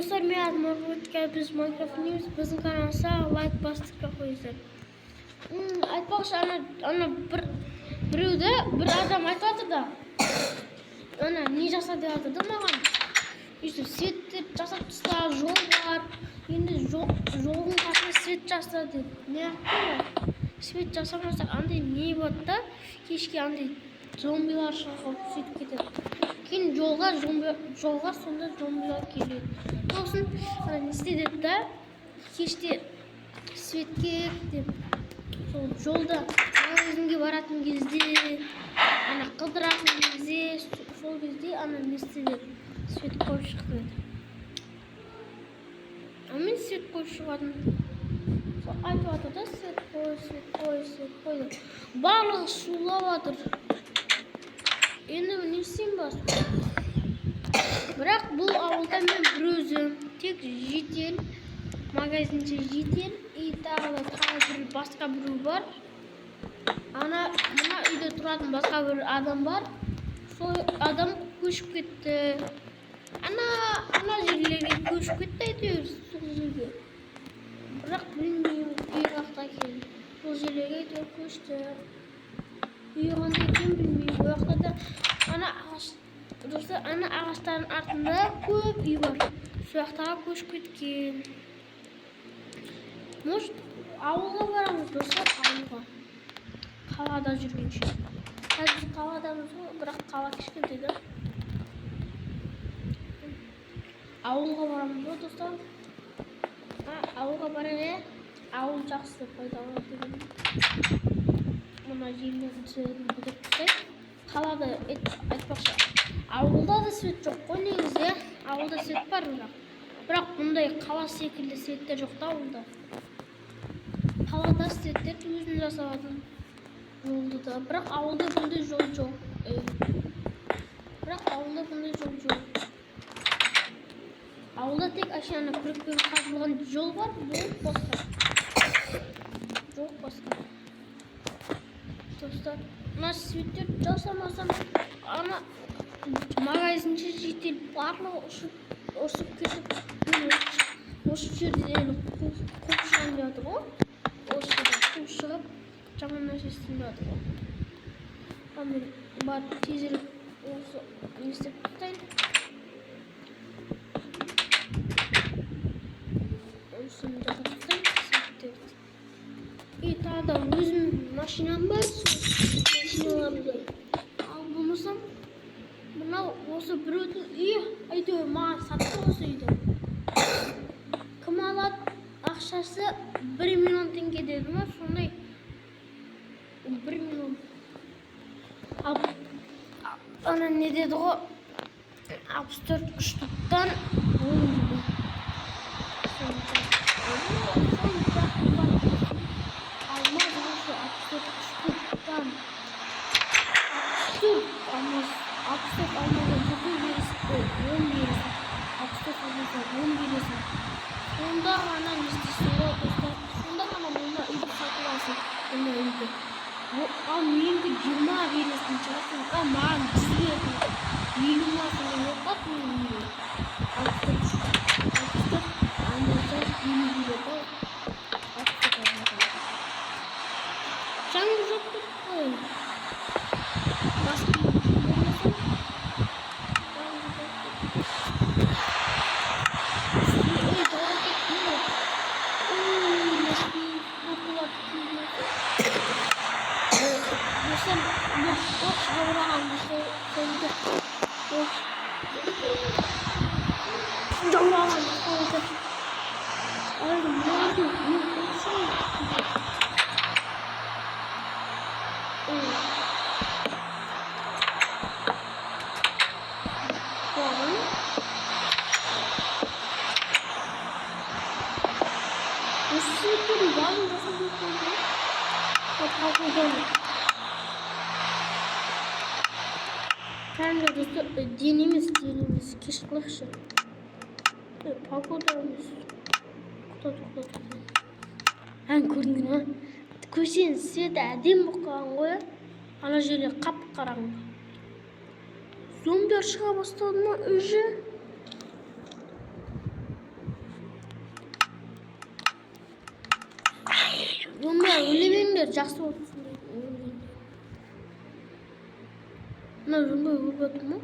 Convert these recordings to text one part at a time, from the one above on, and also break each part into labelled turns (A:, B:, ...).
A: Dostlar, men Admorga biz Minecraft News bizning kanalga like bosib qo'yinglar. Aytmoqchi, ana birovda bir odam aytayotdi-da. Ana ne jasad deyotdi-da menga. İşte svet jasad tusta yo'l bor. Endi yo'lning qasida svet jasad deb. Ne yapayım? Svet jasamasak anday ne bo'ldi-da? Kechki anday zombilar chiqib ketib ketadi. Keyin yo'lga sonda zombilar keladi. To'g'risini ana ne istedi-da? Kechki svetga deb yo'lda magazинге borатын кезде, ana qidirатын кезде, сол кезде ana ne istedi? Svet qo'yib chiqdi. Men svet qo'yib chiqadim. Aytayotdi-da, svet qo'y. Baliq suvlayotdi. Endi ne isteyim bas? Biroq bu avulda men bir o'zim tek jitel magazinchi jitel bir boshqa biri bor. Ana mana uyda turadigan boshqa bir odam bor. Shu odam ko'chib ketdi. Ana yerlarga ko'chib ketdi aytıyoruz. So'zga. Biroq bilmayman uyoqda ekan. Shu yerlarga ko'chdi. Uyg'onda kim bilmayman. Bu yoqda da ana do'stlar, ana ağaçların ardında ko'p uy bor. Shu yoqqa ko'chib ketgan. Mo'sh avulga boramiz do'stlar, avulga. Qalada yurguncha. Hozir qaladamiz, biroq qala kichkina. Avulga boramiz do'stlar. Avulga boraylik. Avul yaxshi foydalanadi. Mana yerlarni bitirib qo'ysak, qalada aytmoqchi. Avulda da svet yo'q qo'yningizda. Avulda svet bor biroq bunday qala sekilli svetlar yo'q-da avulda. Qalada svetlar o'zini jasadi. Yo'lda biroq avulda bunday yo'l yo'q. Avulda tek ashana kirib qazilgan yo'l bor, bu boshqa. Yo'q boshqa. Do'stlar, mana svetlar jasamasam ana magazinchi jitel barliq o'sib ketib, o'sha yerda qo'shgan deyotdi-ku. O'sha qo'shib jamonlashishsin deyotdi-ku. Amin, bar tezroq o'sha istib ketay. O'shani qildim, svetdir. Tada o'zim mashinam bor, mashinalarga. Al bo'lmasam mana o'sha birovni uyi aytıyor, men sotib olsaydi. Kim oladi? Ақшасы 1 million tenge dedimi? Shunday 1 million. Ana ne dedi-ku? 64 штуктан 10 million. Almaz şu 64 штуктан. 64 almaz. 64 almazdan bugün verirsin. 10 verirsin. 64 almazdan 10 verirsin. Onda ana listesi var dostlar. Onda ana bunda uydu satın alsın. Bunda uydu. Bu menga 20 verirsin. Çarasın. Ama 100 verirsin. 20 alsın. Yok bak mı? 64 almazdan 20 verirsin. 64 almazdan. Sen güzel tutun. Başka Kendi dinimiz kişilikleşir. Pagodamız. Kutu. Ben gördüm ha. Köşen siyede dem bakkan koyar. Ana jeli kapkaranlık. Zombiler çığa başladı mı? Öyle. өлемеңдер, жақсы болсын дейді. Мына жүнге өліп жатыр ма?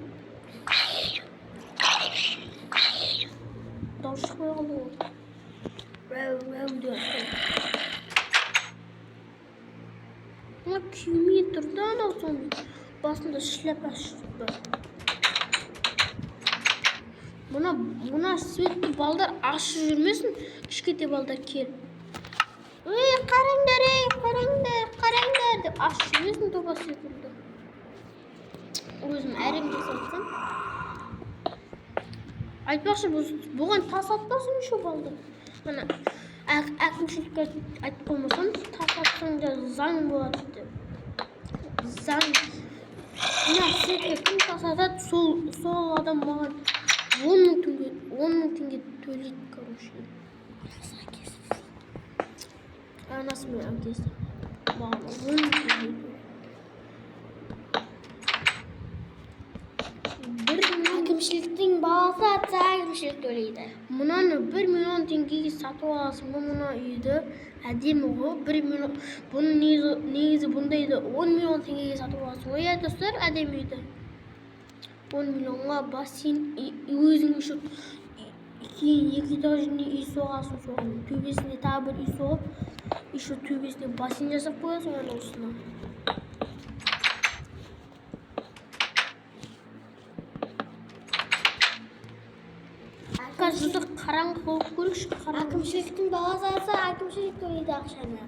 A: Дауыс шықпай қалды ғой. Рәу деп мына күймей тұрды анау соның басында шляпасы бар. Мына светті балдар ашып жүрмесін, кішкентай балдар келіп. Қараңдар деп ашып жүрмесін тоба светті. Өзім әрем жасатсам. Айтпақшы, бұған тас атпасын үші балдар. Мына әкімшілікке айтып қоймасам, тас атсаң да заң болады деп. Заң. Мына светке кім тас атады, сол адам маған 10 мың теңге төлейді, короче. Анасы мен әкесі. Маған 10 мың теңге. Әкімшіліктің баласы атса әкімшілік төлейді. Мұнаны 1 миллион теңгеге сатып аласың ба мына үйді? Әдемі ғой, 1 миллион. Бұның негізі бұндайды 10 миллион теңгеге сатып аласың ғой, иә достар, әдемі үйді. 10 миллионға бассейн өзің үшін кейін 2 этажный үй соғасың, соған төбесіне тағы бір үй соғып, еще төбесіне бассейн жасап қоясың оның үстіне. Қазір қараңғы болып көрікші. Әкімшіліктің баласы алса, әкімшілік төлейді ақшаны.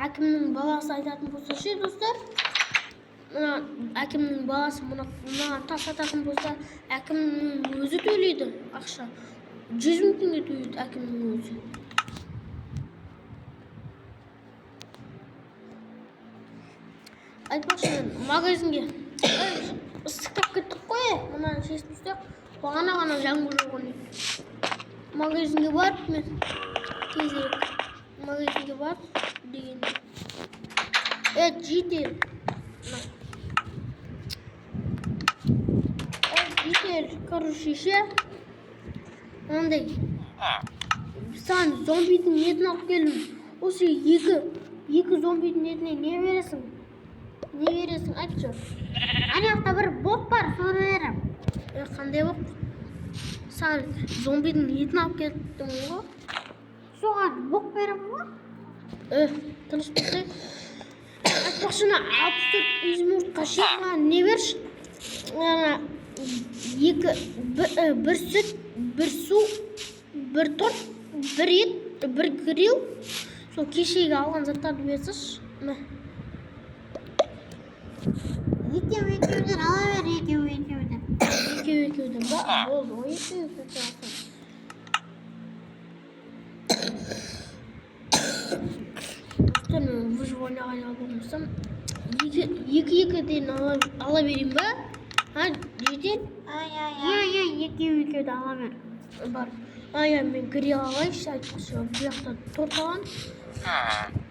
A: Әкімнің баласы айтатын болса ше, достар. Әкімнің баласы мына тас ататын болса, әкімнің өзі төлейді ақша. 100 мың теңге төлейді әкімнің өзі. Айтпақшы, магазинге ыстықтап кеттік қой, мұнан шешіп түстік. Бағана ғана жаңбыр жауған еді. Магазинге барып мен тезірек магазинге барып дегенде. Жедел. Жедел, короче, ше. Андай. Саған зомбидің етін алып келдім. Осы екі зомбидің етіне не бересің? Не бересің, айтшы. Анақта бір бот бар, соны берем. Қандай бот? Саған зомбидің етін алып келдім ғой. Соған бот берем ғой. Тыныш болсай. Айтпақшына 64 измуртқа шеққан не берші? Бір сүт, бір су, бір торт, бір ет, бір грил. Сол кешегі алған заттарды берсіш. Екеуден ала бер, екеуден. Екеуден ба? Болды, о екеуден алсам. Мен выживанияға алғанымсам, екі-екіден ала берейін ба? Жедел? Екеуден ала бер. Бар. Мен грил алайыншы, айтпақшы. Бұл жақта торт алған.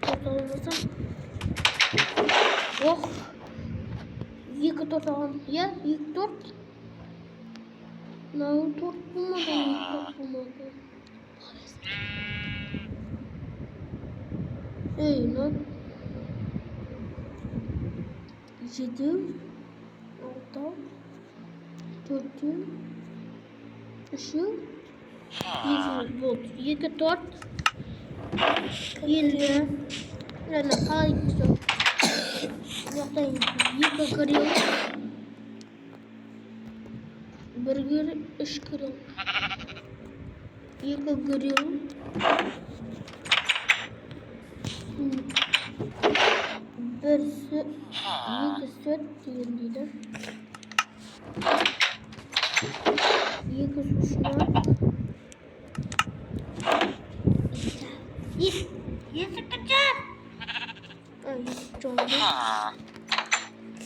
A: Торт алғансам. Екі торт алған. Екі торт. Мынау торт болмады. Мынау. Жетеу. Алтау. Төртеу. Үшеу. Болды. Екі торт. Енді. Қалай түсіп. Екі грил. Бір грил, үш грил. Екі грил. Бір сүт. Екі сүт деген дейді. Екі сушылар. Есік күтіп!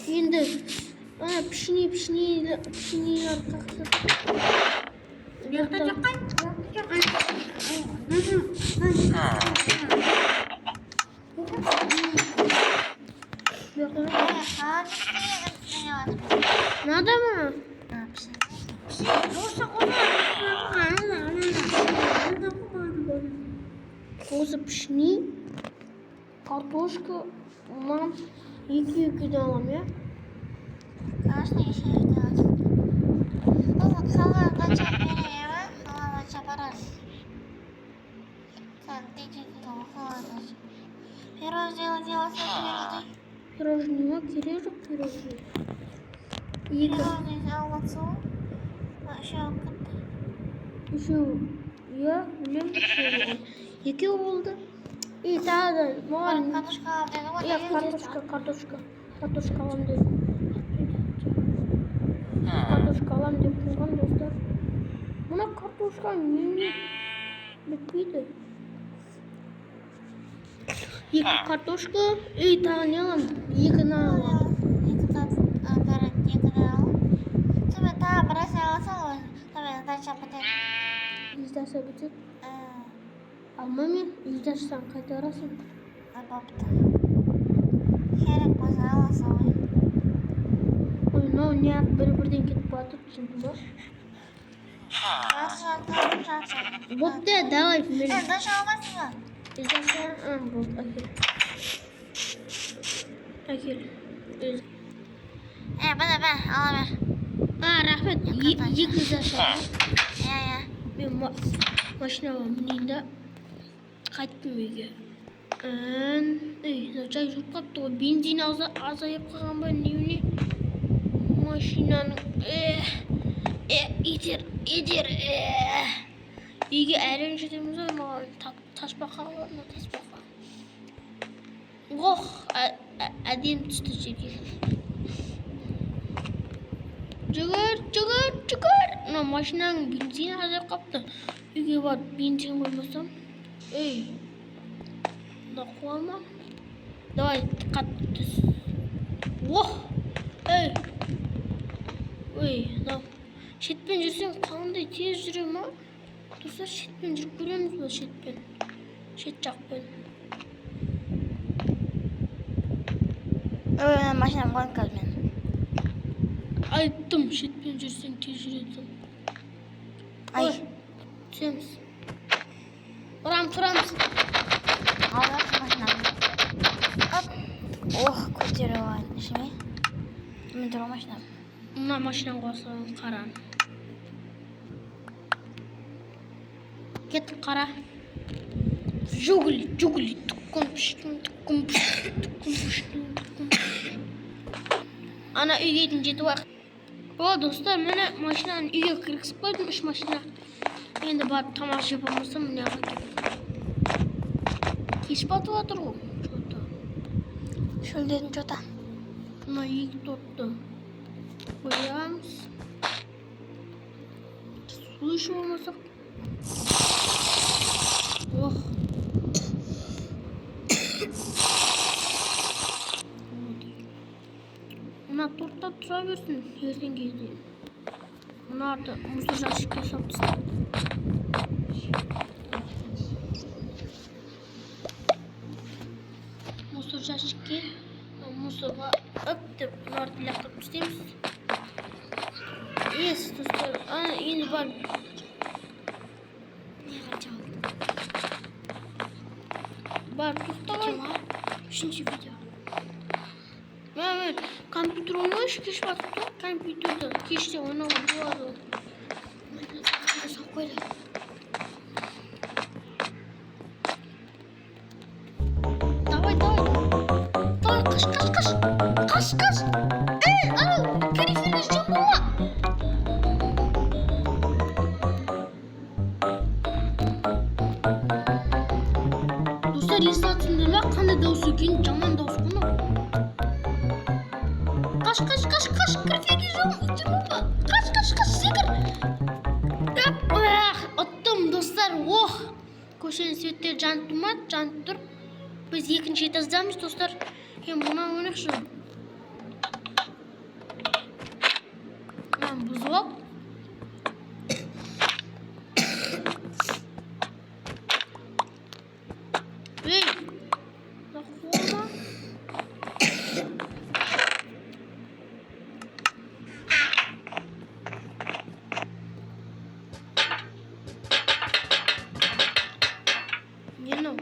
A: Енді пішінелер қақсыр. Бұяқта жаққан? Надо ма? Осы қойма. Осы пішни, картошка, мам, екі алам, я?
B: Конечно, еще делать. Ну, халва начал переева, халва чапарас. Так, где халва начал? Пирожное делать пирожное.
A: Пирожный, керек жоқ пирожный.
B: Пирожное сделать су.
A: Үшеу, я білем үшеу. Екеу болды. И тағы да маған
B: Картошка алам деді ғой.
A: Иә, картошка алам дедім. Картошка алам деп қойған достар. Мына картошка неме бітпейді. Екі картошка, и тағы не алам? Екі нан алам.
B: Екі нан. Сонымен тағы біраз аласың ғой. Сонымен дача бітеді.
A: Издаса бітеді. Алмаймен, издасаң қайтарасың.
B: Бопты. Керек болса аласың ғой.
A: Ой, мынау неғып бір-бірден кетіп батыр, түсінді ма?
B: Жатыр.
A: Бопты, давай.
B: Дача алмайсың ба?
A: Издаса, болды, әкел.
B: Міне, ала бер.
A: Рахмет, екі издаса.
B: Иә.
A: Мен машинаға мінейін да қайттым үйге. Жай жоқ қапты ғой, бензин азайып қалған ба неуіне машинаның етер үйге әрең жетеміз ғой, маған тасбақа ғой, тасбақа. Әдем түсті жерге. Жүгір. Мына машинаның бензин азайып қапты. Үйге барып бензин қоймасам. Да қуама. Давай, қатты түс. Шетпен жүрсең қандай тез жүре ма? Достар, шетпен жүріп көреміз ба? Шет жақпен.
B: Машинам қойын қазір мен.
A: Айттым, шетпен жүрсең тез жүреді. Түсеміз. Ұрамыз.
B: Алып машинам. Көтеріп алайын ішіме. Мен тұр машинам.
A: Мына машинам қосылын қаран. Кеттік қара. Жүгілі. Ана үйге дейін жетіп уақыт. Достар, мені машинаның үйге кіргізіп қойдым, 3 машина. Енді барып тамақ жеп алмасам, міне аға келіп. Кеш батып жатыр ғой.
B: Шөлдерін жота.
A: Мына екі тотты қоямыз. Су ішіп алмасақ. Мына тортта тұра берсін, ертең кезде. Мынарды мұзды жәшікке салып тастайды. Мұзды жәшікке, мұздыға деп мынарды лақтырып тастаймыз. Достар, енді бар. Бар, тоқтағай. 3-ші видео. Компьютер ойнауыш кеш батыпты. Компьютерді кеште ойнауға болады. Қойды. Давай. Қаш. Периферия жоқ бола. Достар, естатынды ма? Қандай дауыс екен? Жаман дауыс қойма. Қаш, кірфеге жоқ, қаш, секір. Ұттым, достар, көшенің светтері жанып тұрмады, жанып тұр. Біз екінші этаждамыз, достар. Мұна ойнақшы. Бұзып алып. You know.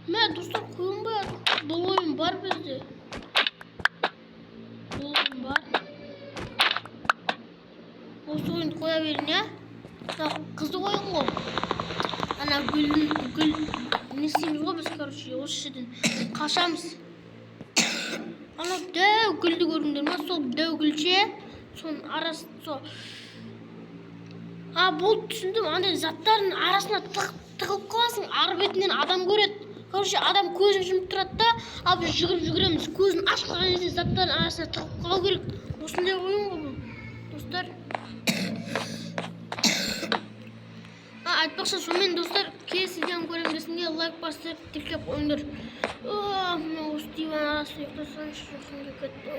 A: Mә достар қойынбай бұл ойын бар бізде. Бұл ойын бар. Осы ойынды қоя берін, я? Қызды ойын ғой. Ана гүл не істейміз ғой біз, короче, осы жерден қашамыз. Ана дәу гүлді көрдіңдер ма? Сол дәу гүлше, соның арасын сол. Болды, түсіндім. Андай заттардың арасына тығылып қаласың, ар бетінен адам көреді. Короче, адам көзін жұмып тұрады да, біз жүгіреміз. Көзін ашып қалған кезде заттардың арасына тығылып қалу керек. Осындай ойын ғой бұл, достар. Айтпақшы, сонымен достар, келесі видеоны көремін десеңдер лайк басып тіркеп қойыңдар. Мен осы диван арасында ұйықтасам, шошынып кетті.